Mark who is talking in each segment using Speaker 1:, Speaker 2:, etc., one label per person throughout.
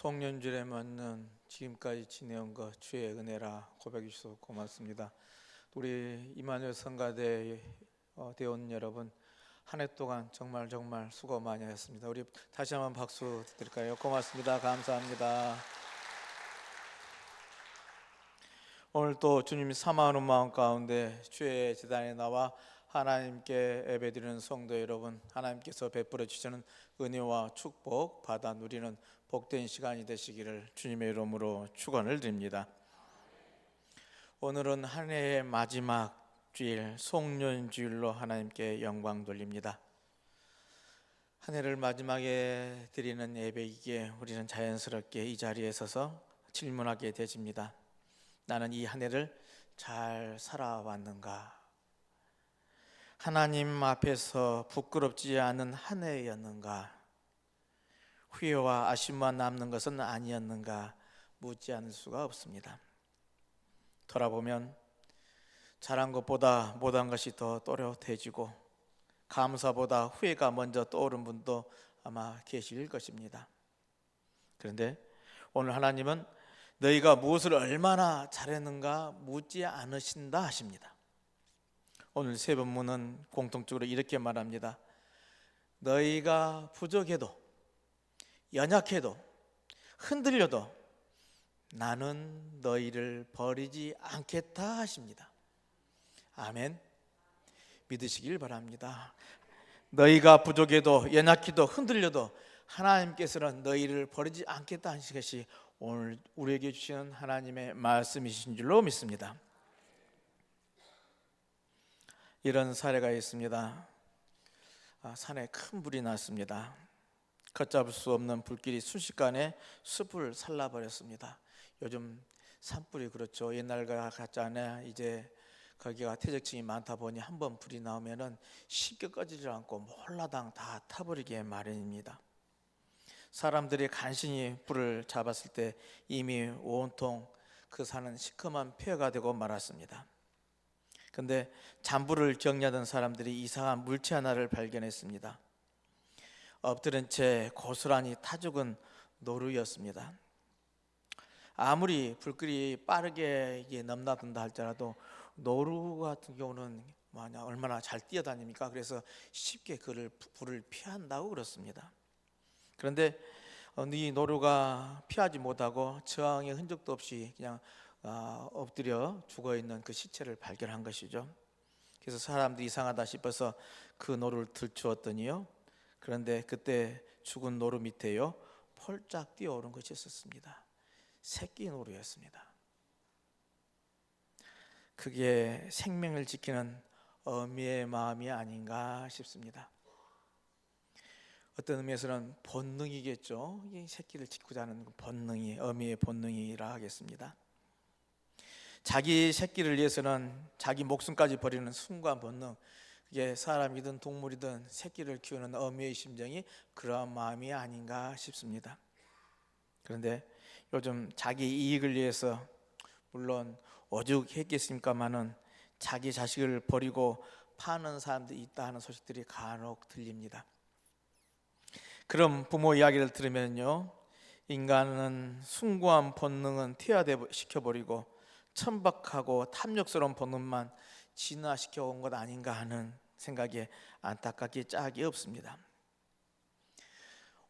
Speaker 1: 송년절에 맞는 지금까지 지내온 것 주의 은혜라 고백해 주셔서 고맙습니다. 우리 이마누엘 성가대 대원 여러분, 한 해 동안 정말 수고 많이 하셨습니다. 우리 다시 한번 박수 드릴까요? 고맙습니다. 감사합니다. 오늘 또 주님이 사모하는 마음 가운데 주의 제단에 나와 하나님께 예배드리는 성도 여러분, 하나님께서 베풀어 주시는 은혜와 축복 받아 누리는 복된 시간이 되시기를 주님의 이름으로 축원을 드립니다. 오늘은 한 해의 마지막 주일 송년주일로 하나님께 영광 돌립니다. 한 해를 마지막에 드리는 예배이기에 우리는 자연스럽게 이 자리에 서서 질문하게 되집니다. 나는 이 한 해를 잘 살아왔는가? 하나님 앞에서 부끄럽지 않은 한 해였는가? 후회와 아쉬움만 남는 것은 아니었는가? 묻지 않을 수가 없습니다. 돌아보면 잘한 것보다 못한 것이 더 또렷해지고 감사보다 후회가 먼저 떠오른 분도 아마 계실 것입니다. 그런데 오늘 하나님은 너희가 무엇을 얼마나 잘했는가 묻지 않으신다 하십니다. 오늘 세 본문은 공통적으로 이렇게 말합니다. 너희가 부족해도 연약해도 흔들려도 나는 너희를 버리지 않겠다 하십니다. 아멘. 믿으시길 바랍니다. 너희가 부족해도 연약해도 흔들려도 하나님께서는 너희를 버리지 않겠다 하신 것이 오늘 우리에게 주시는 하나님의 말씀이신 줄로 믿습니다. 이런 사례가 있습니다. 산에 큰 불이 났습니다. 걷잡을 수 없는 불길이 순식간에 숲을 살라버렸습니다. 요즘 산불이 그렇죠. 옛날과 같지 않아 이제 거기가 퇴적층이 많다 보니 한번 불이 나오면은 쉽게 꺼지지 않고 몰라당 다 타버리게 마련입니다. 사람들이 간신히 불을 잡았을 때 이미 온통 그 산은 시커먼 폐허가 되고 말았습니다. 근데 잔불을 경계하던 사람들이 이상한 물체 하나를 발견했습니다. 엎드린 채 고스란히 타 죽은 노루였습니다. 아무리 불길이 빠르게 넘나든다 할지라도 노루 같은 경우는 얼마나 잘 뛰어다닙니까? 그래서 쉽게 불을 피한다고 그렇습니다. 그런데 이 노루가 피하지 못하고 저항의 흔적도 없이 그냥 엎드려 죽어있는 그 시체를 발견한 것이죠. 그래서 사람들이 이상하다 싶어서 그 노루를 들추었더니요, 그런데 그때 죽은 노루 밑에요 폴짝 뛰어오른 것이 있었습니다. 새끼 노루였습니다. 그게 생명을 지키는 어미의 마음이 아닌가 싶습니다. 어떤 의미에서는 본능이겠죠. 이 새끼를 지키고자 하는 본능이 어미의 본능이라 하겠습니다. 자기 새끼를 위해서는 자기 목숨까지 버리는 순간 본능, 이게 사람이든 동물이든 새끼를 키우는 어미의 심정이 그러한 마음이 아닌가 싶습니다. 그런데 요즘 자기 이익을 위해서 물론 오죽했겠습니까마는 자기 자식을 버리고 파는 사람들이 있다 하는 소식들이 간혹 들립니다. 그런 부모 이야기를 들으면요, 인간은 숭고한 본능은 퇴화시켜버리고 천박하고 탐욕스러운 본능만 진화시켜 온 것 아닌가 하는 생각에 안타깝게 짝이 없습니다.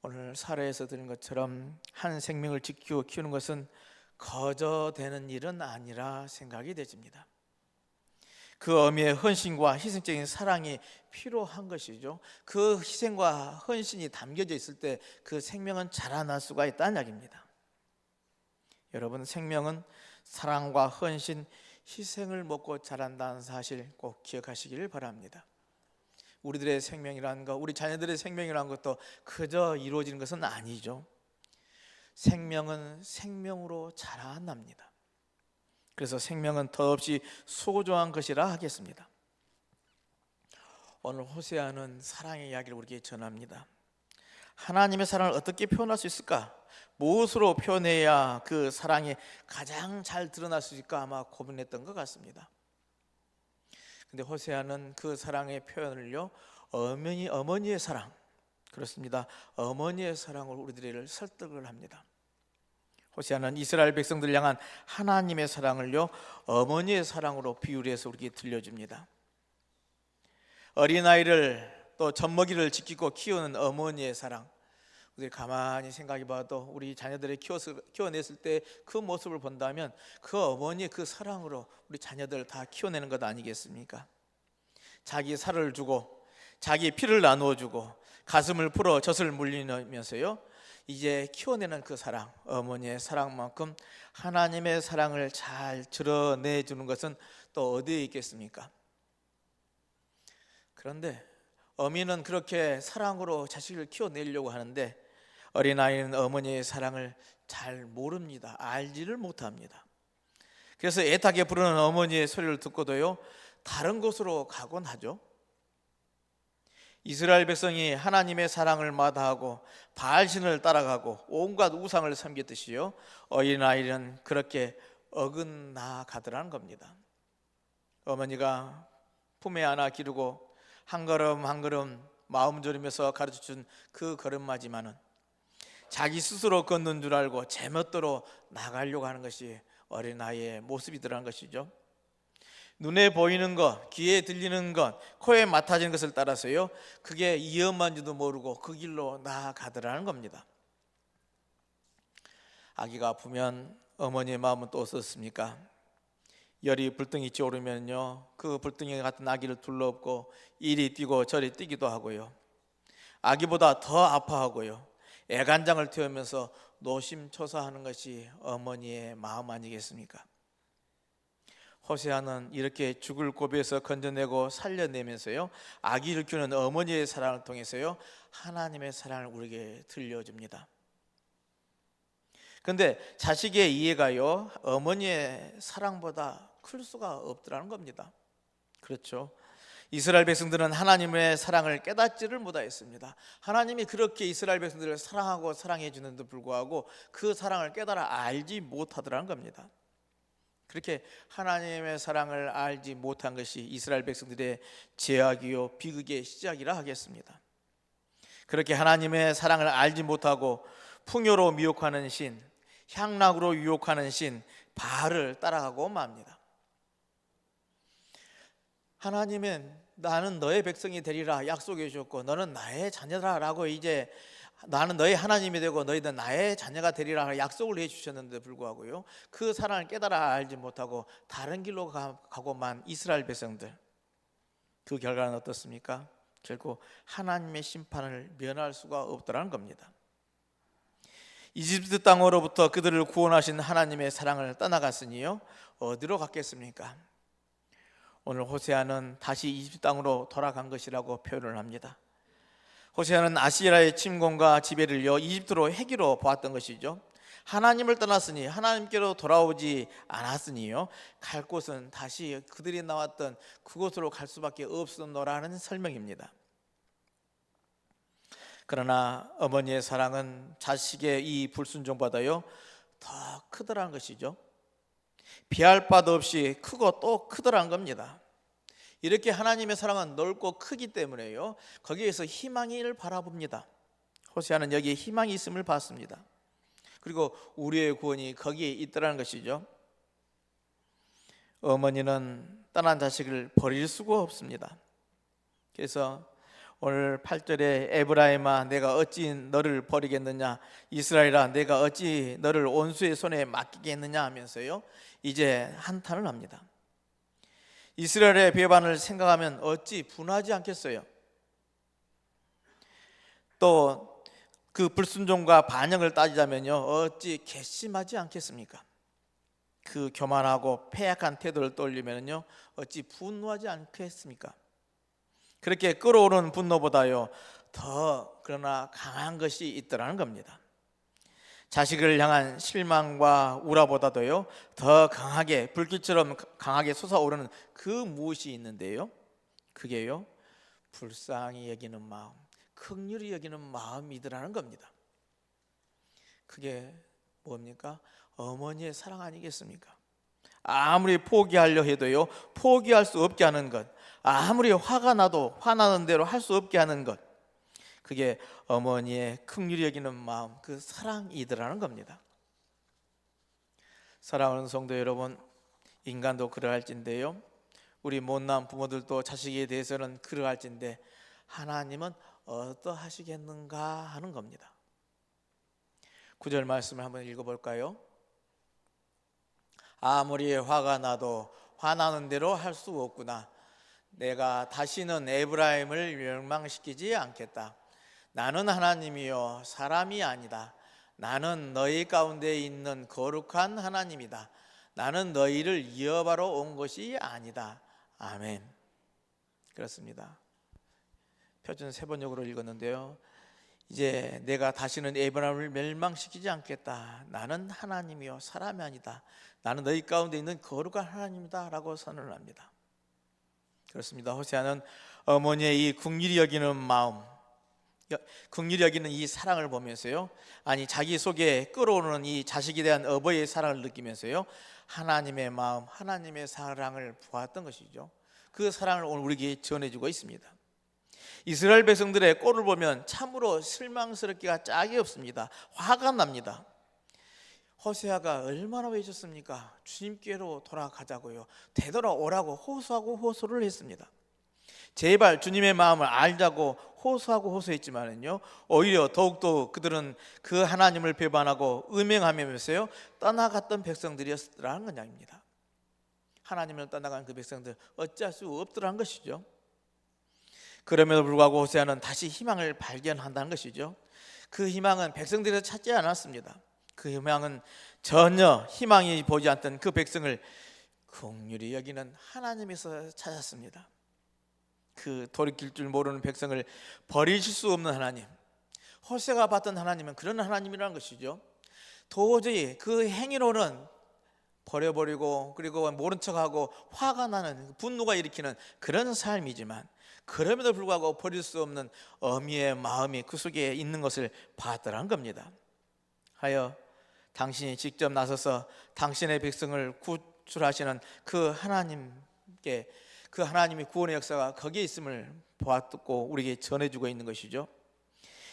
Speaker 1: 오늘 사례에서 들은 것처럼 한 생명을 지키고 키우는 것은 거저되는 일은 아니라 생각이 되집니다. 그 어미의 헌신과 희생적인 사랑이 필요한 것이죠. 그 희생과 헌신이 담겨져 있을 때 그 생명은 자라날 수가 있다는 이야기입니다. 여러분, 생명은 사랑과 헌신, 희생을 먹고 자란다는 사실 꼭 기억하시길 바랍니다. 우리들의 생명이라는 것, 우리 자녀들의 생명이라는 것도 그저 이루어지는 것은 아니죠. 생명은 생명으로 자라납니다. 그래서 생명은 더없이 소중한 것이라 하겠습니다. 오늘 호세아는 사랑의 이야기를 우리에게 전합니다. 하나님의 사랑을 어떻게 표현할 수 있을까? 무엇으로 표현해야 그 사랑이 가장 잘 드러날 수 있을까 아마 고민했던 것 같습니다. 근데 호세아는 그 사랑의 표현을요, 어머니의 사랑, 그렇습니다. 어머니의 사랑으로 우리들을 설득을 합니다. 호세아는 이스라엘 백성들을 향한 하나님의 사랑을요, 어머니의 사랑으로 비유를 해서 우리에게 들려줍니다. 어린아이를 또 젖먹이를 지키고 키우는 어머니의 사랑, 우리 가만히 생각해봐도 우리 자녀들을 키워냈을 때 그 모습을 본다면 그 어머니의 그 사랑으로 우리 자녀들을 다 키워내는 것 아니겠습니까? 자기 살을 주고 자기 피를 나누어 주고 가슴을 풀어 젖을 물리면서요, 이제 키워내는 그 사랑, 어머니의 사랑만큼 하나님의 사랑을 잘 드러내주는 것은 또 어디에 있겠습니까? 그런데 어미는 그렇게 사랑으로 자식을 키워내려고 하는데 어린아이는 어머니의 사랑을 잘 모릅니다. 알지를 못합니다. 그래서 애타게 부르는 어머니의 소리를 듣고도요, 다른 곳으로 가곤 하죠. 이스라엘 백성이 하나님의 사랑을 마다하고 바알신을 따라가고 온갖 우상을 섬겼듯이요, 어린아이는 그렇게 어긋나 가더라는 겁니다. 어머니가 품에 안아 기르고 한 걸음 한 걸음 마음 졸이면서 가르쳐준 그 걸음마지만은 자기 스스로 걷는 줄 알고 제멋대로 나가려고 하는 것이 어린아이의 모습이더라는 것이죠. 눈에 보이는 것, 귀에 들리는 것, 코에 맡아지는 것을 따라서요, 그게 위험한지도 모르고 그 길로 나아가더라는 겁니다. 아기가 아프면 어머니의 마음은 또 어떻습니까? 열이 불덩이 찌오르면요, 그 불덩이 같은 아기를 둘러엎고 이리 뛰고 저리 뛰기도 하고요, 아기보다 더 아파하고요, 애간장을 태우면서 노심초사하는 것이 어머니의 마음 아니겠습니까? 호세아는 이렇게 죽을 고비에서 건져내고 살려내면서요, 아기를 키우는 어머니의 사랑을 통해서요, 하나님의 사랑을 우리에게 들려줍니다. 그런데 자식의 이해가요, 어머니의 사랑보다 클 수가 없더라는 겁니다. 그렇죠? 이스라엘 백성들은 하나님의 사랑을 깨닫지를 못하였습니다. 하나님이 그렇게 이스라엘 백성들을 사랑하고 사랑해 주는데도 불구하고 그 사랑을 깨달아 알지 못하더라는 겁니다. 그렇게 하나님의 사랑을 알지 못한 것이 이스라엘 백성들의 죄악이요 비극의 시작이라 하겠습니다. 그렇게 하나님의 사랑을 알지 못하고 풍요로 미혹하는 신, 향락으로 유혹하는 신 바알을 따라가고 맙니다. 하나님은 나는 너의 백성이 되리라 약속해 주셨고 너는 나의 자녀라 라고, 이제 나는 너의 하나님이 되고 너희는 나의 자녀가 되리라 약속을 해 주셨는데 불구하고요, 그 사랑을 깨달아 알지 못하고 다른 길로 가고만 이스라엘 백성들, 그 결과는 어떻습니까? 결국 하나님의 심판을 면할 수가 없더라는 겁니다. 이집트 땅으로부터 그들을 구원하신 하나님의 사랑을 떠나갔으니요, 어디로 갔겠습니까? 오늘 호세아는 다시 이집트 땅으로 돌아간 것이라고 표현을 합니다. 호세아는 아시리아의 침공과 지배를요, 이집트로 회귀로 보았던 것이죠. 하나님을 떠났으니 하나님께로 돌아오지 않았으니요, 갈 곳은 다시 그들이 나왔던 그곳으로 갈 수밖에 없었노라는 설명입니다. 그러나 어머니의 사랑은 자식의 이 불순종보다요 더 크더라는 것이죠. 비할 바도 없이 크고 또 크더라는 겁니다. 이렇게 하나님의 사랑은 넓고 크기 때문에요, 거기에서 희망을 바라봅니다. 호세아는 여기에 희망이 있음을 봤습니다. 그리고 우리의 구원이 거기에 있더라는 것이죠. 어머니는 떠난 자식을 버릴 수가 없습니다. 그래서 오늘 8절에 에브라임아 내가 어찌 너를 버리겠느냐, 이스라엘아 내가 어찌 너를 원수의 손에 맡기겠느냐 하면서요, 이제 한탄을 합니다. 이스라엘의 배반을 생각하면 어찌 분하지 않겠어요? 또 그 불순종과 반역을 따지자면요, 어찌 괘씸하지 않겠습니까? 그 교만하고 패약한 태도를 떠올리면요, 어찌 분노하지 않겠습니까? 그렇게 끓어오르는 분노보다요 더 그러나 강한 것이 있더라는 겁니다. 자식을 향한 실망과 우라보다도요 더 강하게 불길처럼 강하게 솟아오르는 그 무엇이 있는데요, 그게요 불쌍히 여기는 마음, 긍휼히 여기는 마음이더라는 겁니다. 그게 뭡니까? 어머니의 사랑 아니겠습니까? 아무리 포기하려 해도요 포기할 수 없게 하는 것, 아무리 화가 나도 화나는 대로 할 수 없게 하는 것, 그게 어머니의 긍휼히 여기는 마음, 그 사랑이더라는 겁니다. 사랑하는 성도 여러분, 인간도 그러할진데요, 우리 못난 부모들도 자식에 대해서는 그러할진데 하나님은 어떠하시겠는가 하는 겁니다. 9절 말씀을 한번 읽어볼까요? 아무리 화가 나도 화나는 대로 할 수 없구나. 내가 다시는 에브라임을 멸망시키지 않겠다. 나는 하나님이요 사람이 아니다. 나는 너희 가운데 있는 거룩한 하나님이다. 나는 너희를 이어바로 온 것이 아니다. 아멘. 그렇습니다. 표준 세번역으로 읽었는데요, 이제 내가 다시는 에브라임을 멸망시키지 않겠다. 나는 하나님이요 사람이 아니다. 나는 너희 가운데 있는 거룩한 하나님이다 라고 선언을 합니다. 그렇습니다. 호세아는 어머니의 이 긍휼히 여기는 마음, 긍휼히 여기는 이 사랑을 보면서요, 아니 자기 속에 끓어오르는 이 자식에 대한 어버이의 사랑을 느끼면서요, 하나님의 마음, 하나님의 사랑을 보았던 것이죠. 그 사랑을 오늘 우리에게 전해주고 있습니다. 이스라엘 백성들의 꼴을 보면 참으로 실망스럽기가 짝이 없습니다. 화가 납니다. 호세아가 얼마나 외쳤습니까? 주님께로 돌아가자고요, 되돌아오라고 호소하고 호소를 했습니다. 제발 주님의 마음을 알자고 호소하고 호소했지만은요, 오히려 더욱더 그들은 그 하나님을 배반하고 음행하면서요 떠나갔던 백성들이었더라는 것입니다. 하나님을 떠나간 그 백성들 어찌할 수 없더라는 것이죠. 그럼에도 불구하고 호세아는 다시 희망을 발견한다는 것이죠. 그 희망은 백성들에서 찾지 않았습니다. 그 희망은 전혀 희망이 보지 않던 그 백성을 긍휼히 여기는 하나님에서 찾았습니다. 그 돌이킬 줄 모르는 백성을 버리실 수 없는 하나님, 호세아가 봤던 하나님은 그런 하나님이라는 것이죠. 도저히 그 행위로는 버려버리고 그리고 모른 척하고 화가 나는, 분노가 일으키는 그런 삶이지만 그럼에도 불구하고 버릴 수 없는 어미의 마음이 그 속에 있는 것을 봤더란 겁니다. 하여 당신이 직접 나서서 당신의 백성을 구출하시는 그 하나님께, 그 하나님의 구원의 역사가 거기에 있음을 보았고 우리에게 전해주고 있는 것이죠.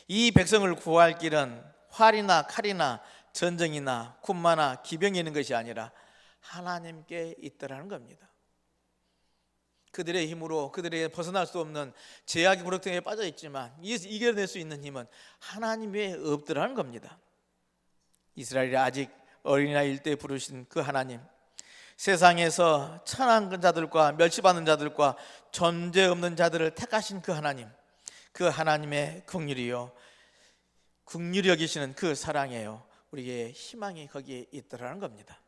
Speaker 1: 이 백성을 구할 길은 활이나 칼이나 전쟁이나 군마나 기병이 있는 것이 아니라 하나님께 있더라는 겁니다. 그들의 힘으로 그들에게 벗어날 수 없는 제약의 구렁텅이에 빠져 있지만 이겨낼 수 있는 힘은 하나님 외에 없더라는 겁니다. 이스라엘이 아직 어린아이일 때 부르신 그 하나님, 세상에서 천한 자들과 멸시받는 자들과 존재 없는 자들을 택하신 그 하나님, 그 하나님의 긍휼이요 긍휼히 여기시는 그 사랑이에요. 우리에게 희망이 거기에 있더라는 겁니다.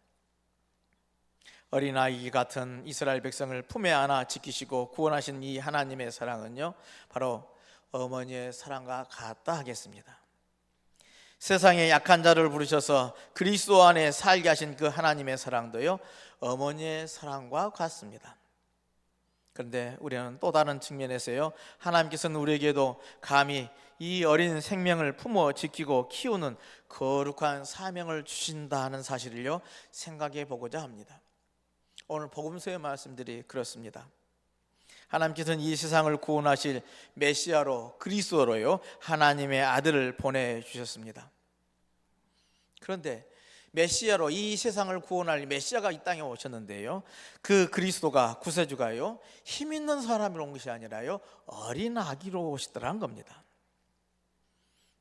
Speaker 1: 어린아이 같은 이스라엘 백성을 품에 안아 지키시고 구원하신 이 하나님의 사랑은요, 바로 어머니의 사랑과 같다 하겠습니다. 세상의 약한 자를 부르셔서 그리스도 안에 살게 하신 그 하나님의 사랑도요, 어머니의 사랑과 같습니다. 그런데 우리는 또 다른 측면에서요, 하나님께서는 우리에게도 감히 이 어린 생명을 품어 지키고 키우는 거룩한 사명을 주신다는 사실을요 생각해 보고자 합니다. 오늘 복음서의 말씀들이 그렇습니다. 하나님께서는 이 세상을 구원하실 메시아로, 그리스도로요 하나님의 아들을 보내주셨습니다. 그런데 메시아로 이 세상을 구원할 메시아가 이 땅에 오셨는데요, 그 그리스도가, 구세주가요 힘 있는 사람으로 온 것이 아니라요 어린 아기로 오시더라는 겁니다.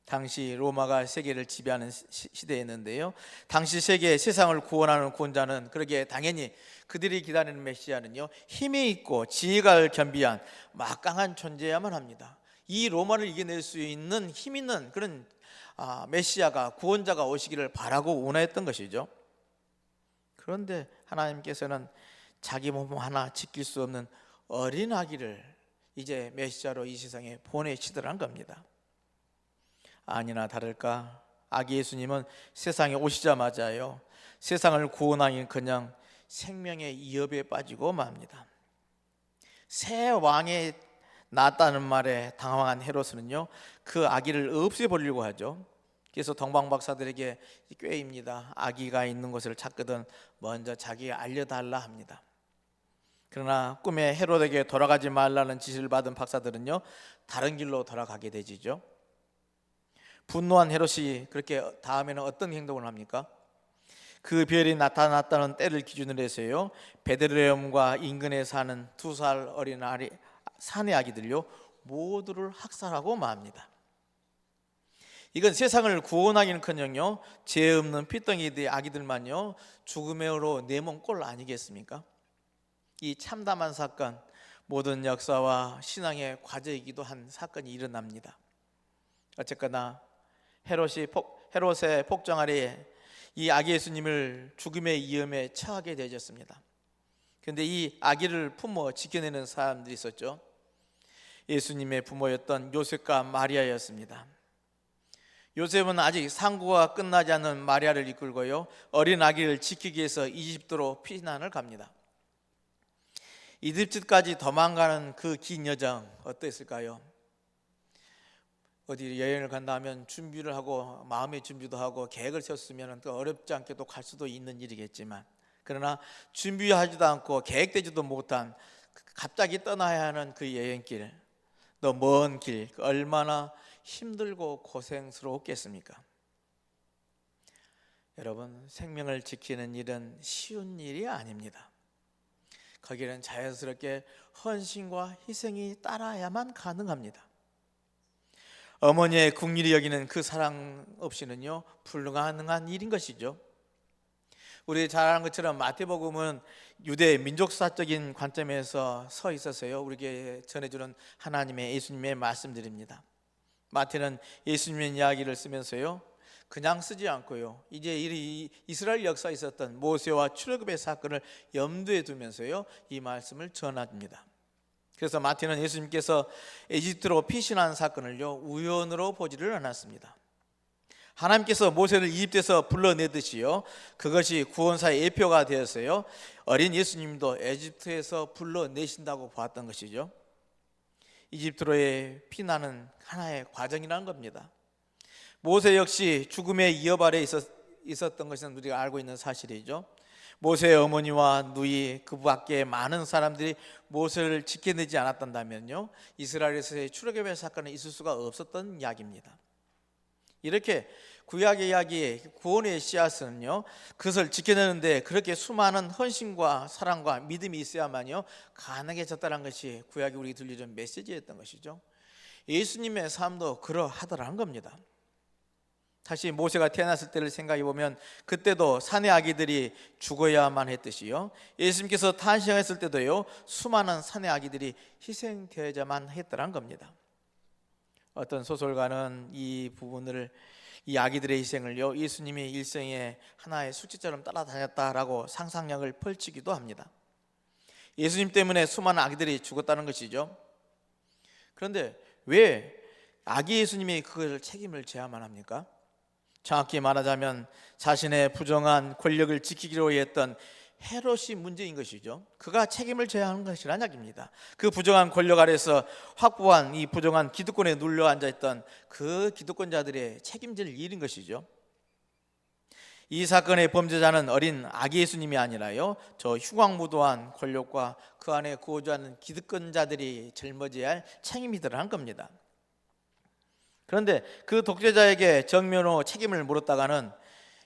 Speaker 1: 당시 로마가 세계를 지배하는 시대였는데요, 당시 세상을 구원하는 구원자는, 그러기에 당연히 그들이 기다리는 메시아는요 힘이 있고 지혜가 겸비한 막강한 존재야만 합니다. 이 로마를 이겨낼 수 있는 힘 있는 그런 메시아가, 구원자가 오시기를 바라고 원했던 것이죠. 그런데 하나님께서는 자기 몸 하나 지킬 수 없는 어린 아기를 이제 메시아로 이 세상에 보내시더란 겁니다. 아니나 다를까 아기 예수님은 세상에 오시자마자요 세상을 구원하기는커녕 생명의 위협에 빠지고 맙니다. 새 왕이 낳았다는 말에 당황한 헤롯은요 그 아기를 없애버리려고 하죠. 그래서 동방박사들에게 꾀입니다. 아기가 있는 곳을 찾거든 먼저 자기에 알려달라 합니다. 그러나 꿈에 헤롯에게 돌아가지 말라는 지시를 받은 박사들은요 다른 길로 돌아가게 되지죠. 분노한 헤롯이 그렇게 다음에는 어떤 행동을 합니까? 그 별이 나타났다는 때를 기준으로 해서요, 베들레헴과 인근에 사는 2살 어린 사내 아기들요 모두를 학살하고 맙니다. 이건 세상을 구원하기는커녕요, 죄 없는 피덩이들의 아기들만요 죽음으로 내몬 꼴 아니겠습니까? 이 참담한 사건, 모든 역사와 신앙의 과제이기도 한 사건이 일어납니다. 어쨌거나 헤롯의 폭정 아래에 이 아기 예수님을 죽음의 위험에 처하게 되어졌습니다. 그런데 이 아기를 품어 지켜내는 사람들이 있었죠. 예수님의 부모였던 요셉과 마리아였습니다. 요셉은 아직 상고가 끝나지 않은 마리아를 이끌고요, 어린 아기를 지키기 위해서 이집트로 피난을 갑니다. 이집트까지 도망가는 그 긴 여정 어땠을까요? 어디 여행을 간다면 준비를 하고 마음의 준비도 하고 계획을 세웠으면 또 어렵지 않게 또 갈 수도 있는 일이겠지만, 그러나 준비하지도 않고 계획되지도 못한 갑자기 떠나야 하는 그 여행길, 또 먼 길, 얼마나 힘들고 고생스러웠겠습니까? 여러분, 생명을 지키는 일은 쉬운 일이 아닙니다. 거기에는 자연스럽게 헌신과 희생이 따라야만 가능합니다. 어머니의 국률이 여기는 그 사랑 없이는요 불가능한 일인 것이죠. 우리 잘 아는 것처럼 마태복음은 유대 민족사적인 관점에서 서 있어서요 우리에게 전해주는 하나님의 예수님의 말씀들입니다. 마태는 예수님의 이야기를 쓰면서요 그냥 쓰지 않고요, 이제 이스라엘 역사에 있었던 모세와 출애굽의 사건을 염두에 두면서요 이 말씀을 전합니다. 그래서 마태는 예수님께서 에집트로 피신한 사건을요 우연으로 보지를 않았습니다. 하나님께서 모세를 이집트에서 불러내듯이요 그것이 구원사의 예표가 되었어요 어린 예수님도 에집트에서 불러내신다고 보았던 것이죠. 이집트로의 피난은 하나의 과정이라는 겁니다. 모세 역시 죽음의 위협 아래 있었던 것은 우리가 알고 있는 사실이죠. 모세의 어머니와 누이, 그 밖에 많은 사람들이 모세를 지켜내지 않았단다면요 이스라엘에서의 출애굽의 사건은 있을 수가 없었던 이야기입니다. 이렇게 구약의 이야기, 구원의 씨앗은요 그것을 지켜내는데 그렇게 수많은 헌신과 사랑과 믿음이 있어야만요 가능해졌다는 것이 구약이 우리 들려준 메시지였던 것이죠. 예수님의 삶도 그러하더라는 겁니다. 다시 모세가 태어났을 때를 생각해 보면 그때도 사내 아기들이 죽어야만 했듯이요 예수님께서 탄생했을 때도요 수많은 사내 아기들이 희생되어야만 했더란 겁니다. 어떤 소설가는 이 부분을, 이 아기들의 희생을요 예수님이 일생의 하나의 숙제처럼 따라다녔다라고 상상력을 펼치기도 합니다. 예수님 때문에 수많은 아기들이 죽었다는 것이죠. 그런데 왜 아기 예수님이 그걸 책임을 져야만 합니까? 정확히 말하자면 자신의 부정한 권력을 지키기로 했던 헤롯이 문제인 것이죠. 그가 책임을 져야 하는 것이란 이야기입니다. 그 부정한 권력 아래서 확보한 이 부정한 기득권에 눌려 앉아있던 그 기득권자들의 책임질 일인 것이죠. 이 사건의 범죄자는 어린 아기 예수님이 아니라요 저 흉악무도한 권력과 그 안에 거주하는 기득권자들이 짊어져야 할 책임이더라는 겁니다. 그런데 그 독재자에게 정면으로 책임을 물었다가는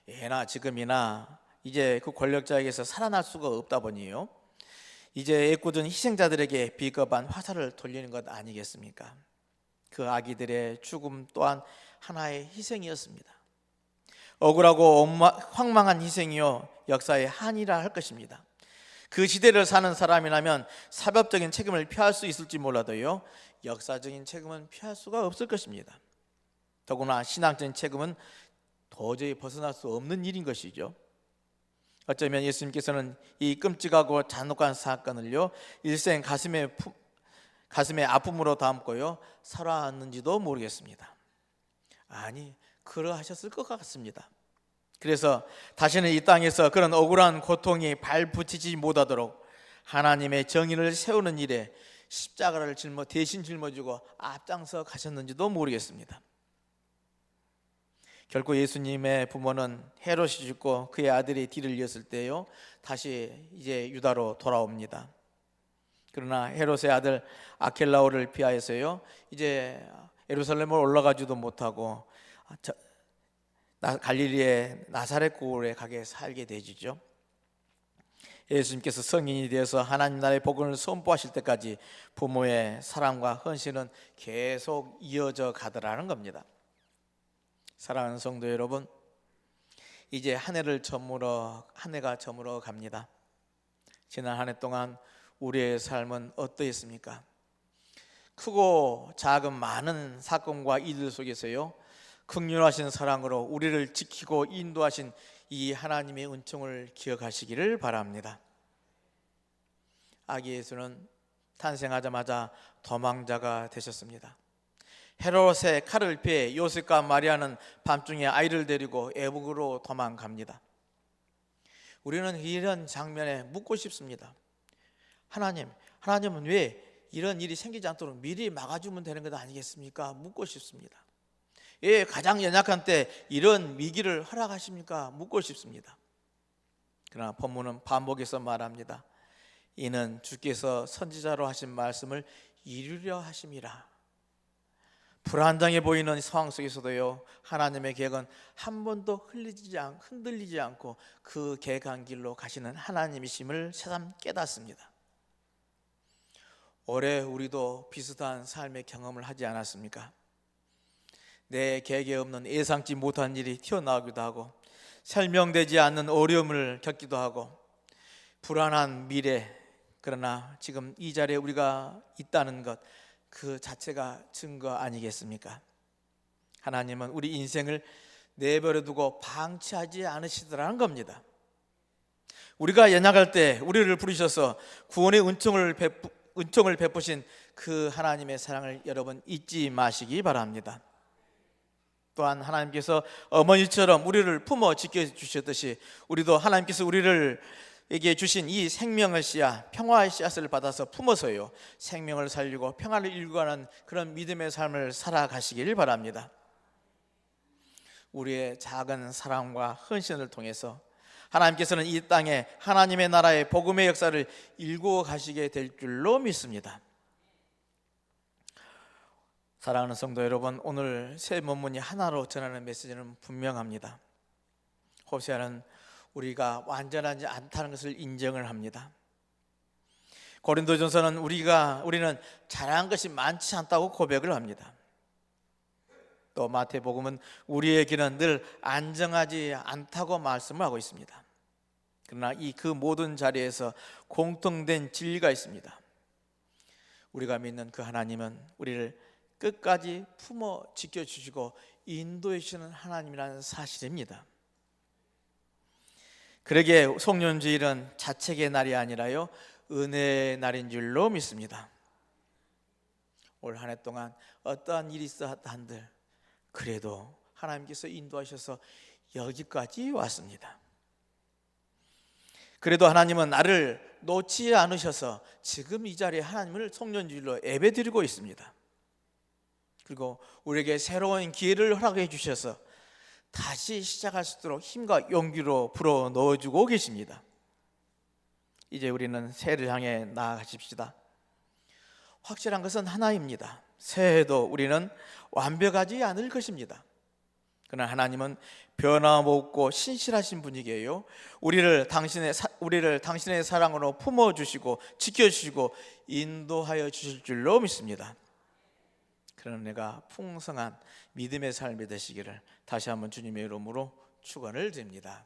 Speaker 1: 예나 지금이나 이제 그 권력자에게서 살아날 수가 없다 보니요 이제 애꿎은 희생자들에게 비겁한 화살을 돌리는 것 아니겠습니까? 그 아기들의 죽음 또한 하나의 희생이었습니다. 억울하고 황망한 희생이요 역사의 한이라 할 것입니다. 그 시대를 사는 사람이라면 사법적인 책임을 피할 수 있을지 몰라도요 역사적인 책임은 피할 수가 없을 것입니다. 더구나 신앙적인 책임은 도저히 벗어날 수 없는 일인 것이죠. 어쩌면 예수님께서는 이 끔찍하고 잔혹한 사건을요 일생 가슴에 아픔으로 담고요 살아왔는지도 모르겠습니다. 아니, 그러하셨을 것 같습니다. 그래서 다시는 이 땅에서 그런 억울한 고통이 발붙이지 못하도록 하나님의 정의를 세우는 일에 십자가를 대신 짊어지고 앞장서 가셨는지도 모르겠습니다. 결국 예수님의 부모는 헤롯이 죽고 그의 아들이 뒤를 이었을 때요 다시 이제 유다로 돌아옵니다. 그러나 헤롯의 아들 아켈라오를 피하여서요 이제 예루살렘을 올라가지도 못하고 갈릴리의 나사렛 고을에 가게 살게 되지죠. 예수님께서 성인이 되어서 하나님 나라의 복음을 선포하실 때까지 부모의 사랑과 헌신은 계속 이어져 가더라는 겁니다. 사랑하는 성도 여러분, 이제 한 해가 저물어 갑니다. 지난 한 해 동안 우리의 삶은 어떠했습니까? 크고 작은 많은 사건과 일들 속에서요, 긍휼하신 사랑으로 우리를 지키고 인도하신 이 하나님의 은총을 기억하시기를 바랍니다. 아기 예수는 탄생하자마자 도망자가 되셨습니다. 헤롯의 칼을 피해 요셉과 마리아는 밤중에 아이를 데리고 애국으로 도망갑니다. 우리는 이런 장면에 묻고 싶습니다. 하나님은 왜 이런 일이 생기지 않도록 미리 막아주면 되는 것 아니겠습니까? 묻고 싶습니다. 예, 가장 연약한 때 이런 위기를 허락하십니까? 묻고 싶습니다. 그러나 본문은 반복해서 말합니다. 이는 주께서 선지자로 하신 말씀을 이루려 하심이라. 불안정해 보이는 상황 속에서도요, 하나님의 계획은 한 번도 흔들리지 않고 그 계획한 길로 가시는 하나님이심을 새삼 깨닫습니다. 올해 우리도 비슷한 삶의 경험을 하지 않았습니까? 내 계획에 없는 예상치 못한 일이 튀어나오기도 하고, 설명되지 않는 어려움을 겪기도 하고, 불안한 미래, 그러나 지금 이 자리에 우리가 있다는 것, 그 자체가 증거 아니겠습니까? 하나님은 우리 인생을 내버려 두고 방치하지 않으시더라는 겁니다. 우리가 연약할 때 우리를 부르셔서 구원의 은총을 베푸신 그 하나님의 사랑을 여러분 잊지 마시기 바랍니다. 또한 하나님께서 어머니처럼 우리를 품어 지켜주셨듯이 우리도 하나님께서 우리에게 주신 이 생명의 씨앗, 평화의 씨앗을 받아서 품어서요, 생명을 살리고 평화를 일구하는 그런 믿음의 삶을 살아가시길 바랍니다. 우리의 작은 사랑과 헌신을 통해서 하나님께서는 이 땅에 하나님의 나라의 복음의 역사를 일구어 가시게 될 줄로 믿습니다. 사랑하는 성도 여러분, 오늘 새 본문이 하나로 전하는 메시지는 분명합니다. 호세아는 우리가 완전하지 않다는 것을 인정을 합니다. 고린도전서는 우리는 잘한 것이 많지 않다고 고백을 합니다. 또 마태복음은 우리의 길은 늘 안정하지 않다고 말씀을 하고 있습니다. 그러나 그 모든 자리에서 공통된 진리가 있습니다. 우리가 믿는 그 하나님은 우리를 끝까지 품어 지켜주시고 인도해 주시는 하나님이라는 사실입니다. 그러기에 송년주일은 자책의 날이 아니라요, 은혜의 날인 줄로 믿습니다. 올 한 해 동안 어떠한 일이 있었다 한들 그래도 하나님께서 인도하셔서 여기까지 왔습니다. 그래도 하나님은 나를 놓지 않으셔서 지금 이 자리에 하나님을 송년주일로 예배드리고 있습니다. 그리고 우리에게 새로운 기회를 허락해 주셔서 다시 시작할 수 있도록 힘과 용기로 불어 넣어주고 계십니다. 이제 우리는 새해를 향해 나아가십시다. 확실한 것은 하나입니다. 새해에도 우리는 완벽하지 않을 것입니다. 그러나 하나님은 변함없고 신실하신 분이게요, 우리를 당신의 사랑으로 품어주시고 지켜주시고 인도하여 주실 줄로 믿습니다. 그런 은혜가 풍성한 믿음의 삶이 되시기를 다시 한번 주님의 이름으로 축원을 드립니다.